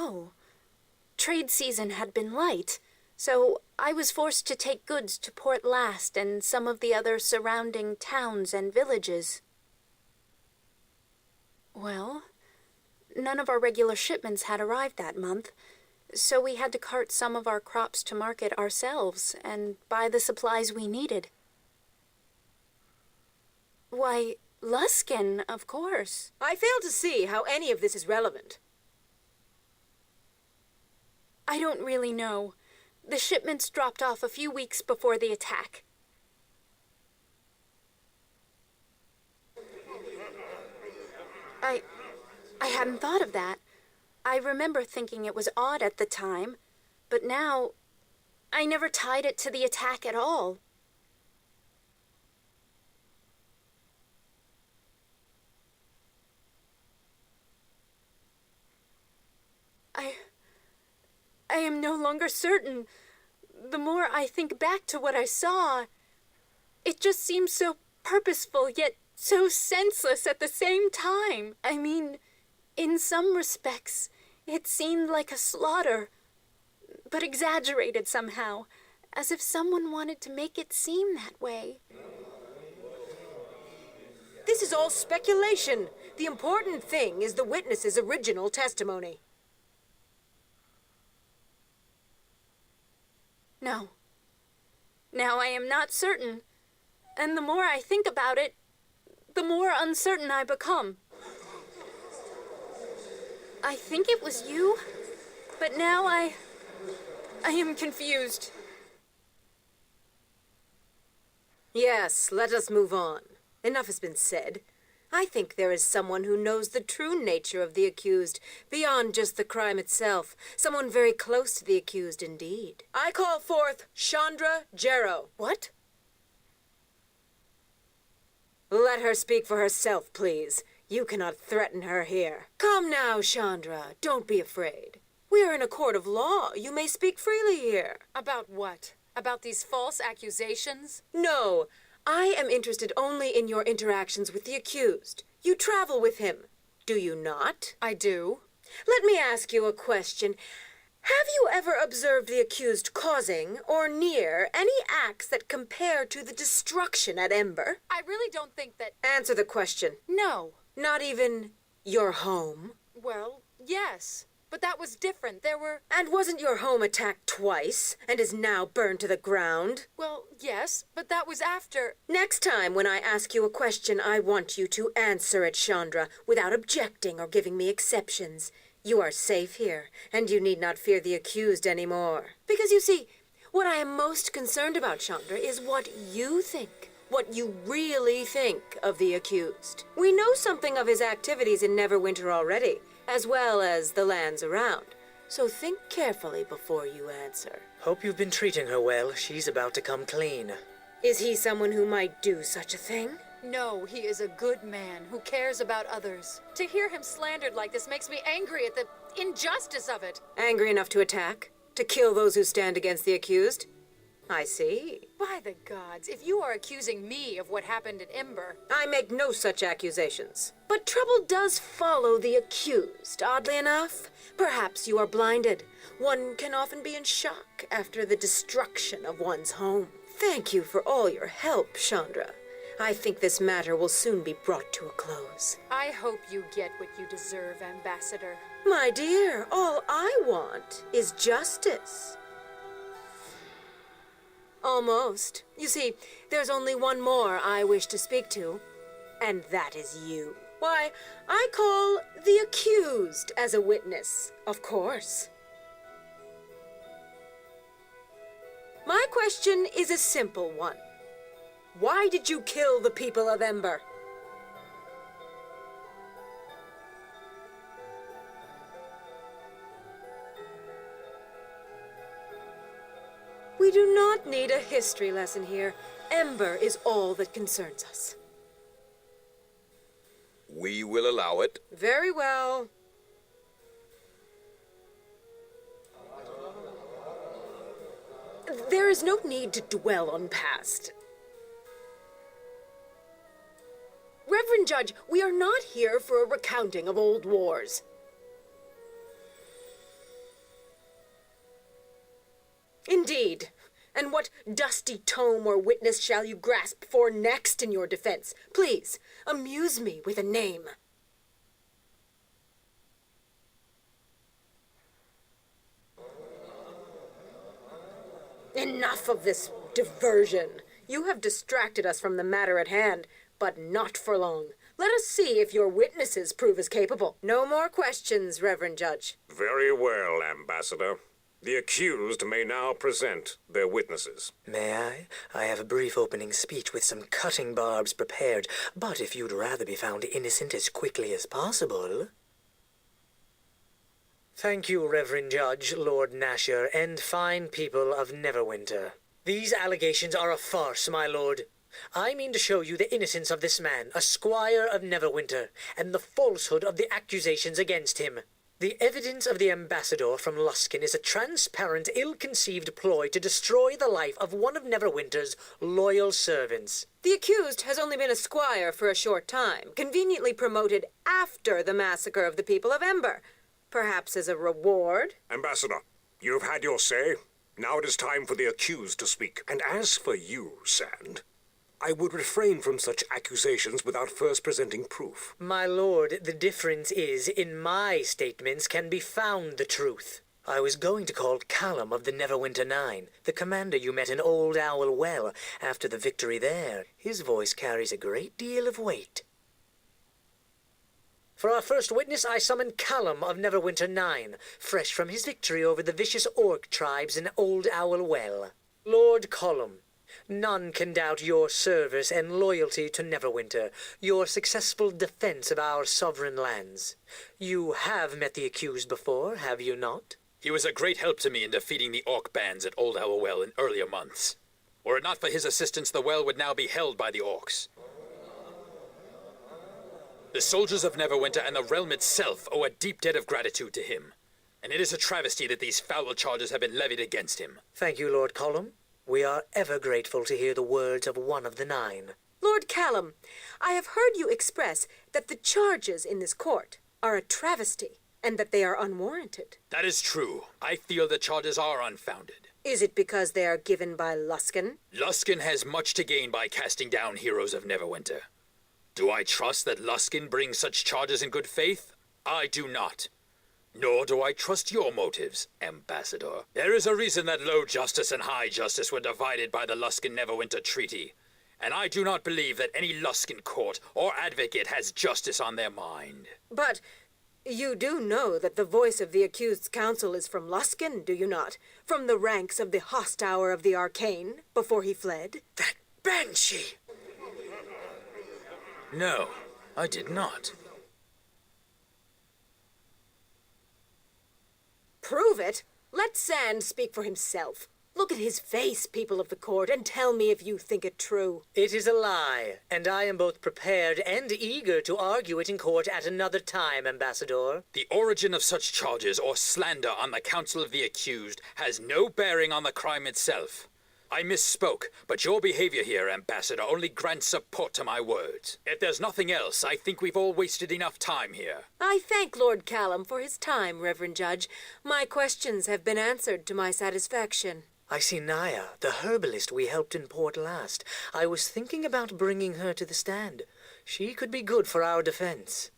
Oh. Trade season had been light, so I was forced to take goods to Port Last and some of the other surrounding towns and villages. Well, none of our regular shipments had arrived that month, so we had to cart some of our crops to market ourselves and buy the supplies we needed. Why, Luskin, of course. I fail to see how any of this is relevant. I don't really know. The shipments dropped off a few weeks before the attack. I hadn't thought of that. I remember thinking it was odd at the time, but now I never tied it to the attack at all. I am no longer certain. The more I think back to what I saw, it just seems so purposeful, yet so senseless at the same time. I mean, in some respects, it seemed like a slaughter, but exaggerated somehow, as if someone wanted to make it seem that way. This is all speculation. The important thing is the witness's original testimony. No. Now I am not certain, and the more I think about it, the more uncertain I become. I think it was you, but now I am confused. Yes, let us move on. Enough has been said. I think there is someone who knows the true nature of the accused, beyond just the crime itself. Someone very close to the accused indeed. I call forth Chandra Jarrow. What? Let her speak for herself, please. You cannot threaten her here. Come now, Chandra. Don't be afraid. We are in a court of law. You may speak freely here. About what? About these false accusations? No. I am interested only in your interactions with the accused. You travel with him, do you not? I do. Let me ask you a question. Have you ever observed the accused causing, or near, any acts that compare to the destruction at Ember? I really don't think that... Answer the question. No. Not even your home? Well, yes. But that was different. There were... And wasn't your home attacked twice, and is now burned to the ground? Well, yes, but that was after... Next time when I ask you a question, I want you to answer it, Chandra, without objecting or giving me exceptions. You are safe here, and you need not fear the accused anymore. Because you see, what I am most concerned about, Chandra, is what you think. What you really think of the accused. We know something of his activities in Neverwinter already, as well as the lands around. So think carefully before you answer. Hope you've been treating her well. She's about to come clean. Is he someone who might do such a thing? No, he is a good man who cares about others. To hear him slandered like this makes me angry at the injustice of it. Angry enough to attack? To kill those who stand against the accused? I see. By the gods, if you are accusing me of what happened at Ember... I make no such accusations. But trouble does follow the accused, oddly enough. Perhaps you are blinded. One can often be in shock after the destruction of one's home. Thank you for all your help, Chandra. I think this matter will soon be brought to a close. I hope you get what you deserve, Ambassador. My dear, all I want is justice. Almost. You see, there's only one more I wish to speak to, and that is you. Why, I call the accused as a witness, of course. My question is a simple one. Why did you kill the people of Ember? We do not need a history lesson here. Ember is all that concerns us. We will allow it. Very well. There is no need to dwell on past. Reverend Judge, we are not here for a recounting of old wars. Indeed. And what dusty tome or witness shall you grasp for next in your defense? Please, amuse me with a name. Enough of this diversion. You have distracted us from the matter at hand, but not for long. Let us see if your witnesses prove as capable. No more questions, Reverend Judge. Very well, Ambassador. The accused may now present their witnesses. May I? I have a brief opening speech with some cutting barbs prepared, but if you'd rather be found innocent as quickly as possible... Thank you, Reverend Judge, Lord Nasher, and fine people of Neverwinter. These allegations are a farce, my lord. I mean to show you the innocence of this man, a squire of Neverwinter, and the falsehood of the accusations against him. The evidence of the ambassador from Luskin is a transparent, ill-conceived ploy to destroy the life of one of Neverwinter's loyal servants. The accused has only been a squire for a short time, conveniently promoted after the massacre of the people of Ember. Perhaps as a reward? Ambassador, you have had your say. Now it is time for the accused to speak. And as for you, Sand, I would refrain from such accusations without first presenting proof. My lord, the difference is, in my statements can be found the truth. I was going to call Callum of the Neverwinter 9, the commander you met in Old Owl Well after the victory there. His voice carries a great deal of weight. For our first witness, I summon Callum of Neverwinter 9, fresh from his victory over the vicious orc tribes in Old Owl Well. Lord Callum, none can doubt your service and loyalty to Neverwinter, your successful defense of our sovereign lands. You have met the accused before, have you not? He was a great help to me in defeating the orc bands at Old Owl Well in earlier months. Were it not for his assistance, the well would now be held by the orcs. The soldiers of Neverwinter and the realm itself owe a deep debt of gratitude to him, and it is a travesty that these foul charges have been levied against him. Thank you, Lord Callum. We are ever grateful to hear the words of one of the 9. Lord Callum, I have heard you express that the charges in this court are a travesty, and that they are unwarranted. That is true. I feel the charges are unfounded. Is it because they are given by Luskin? Luskin has much to gain by casting down heroes of Neverwinter. Do I trust that Luskin brings such charges in good faith? I do not. Nor do I trust your motives, Ambassador. There is a reason that low justice and high justice were divided by the Luskin-Neverwinter Treaty, and I do not believe that any Luskin court or advocate has justice on their mind. But you do know that the voice of the accused's counsel is from Luskin, do you not? From the ranks of the Hostour of the Arcane, before he fled? That banshee! No, I did not. Prove it? Let Sand speak for himself. Look at his face, people of the court, and tell me if you think it true. It is a lie, and I am both prepared and eager to argue it in court at another time, Ambassador. The origin of such charges or slander on the counsel of the accused has no bearing on the crime itself. I misspoke, but your behavior here, Ambassador, only grants support to my words. If there's nothing else, I think we've all wasted enough time here. I thank Lord Callum for his time, Reverend Judge. My questions have been answered to my satisfaction. I see Naya, the herbalist we helped in port last. I was thinking about bringing her to the stand. She could be good for our defense.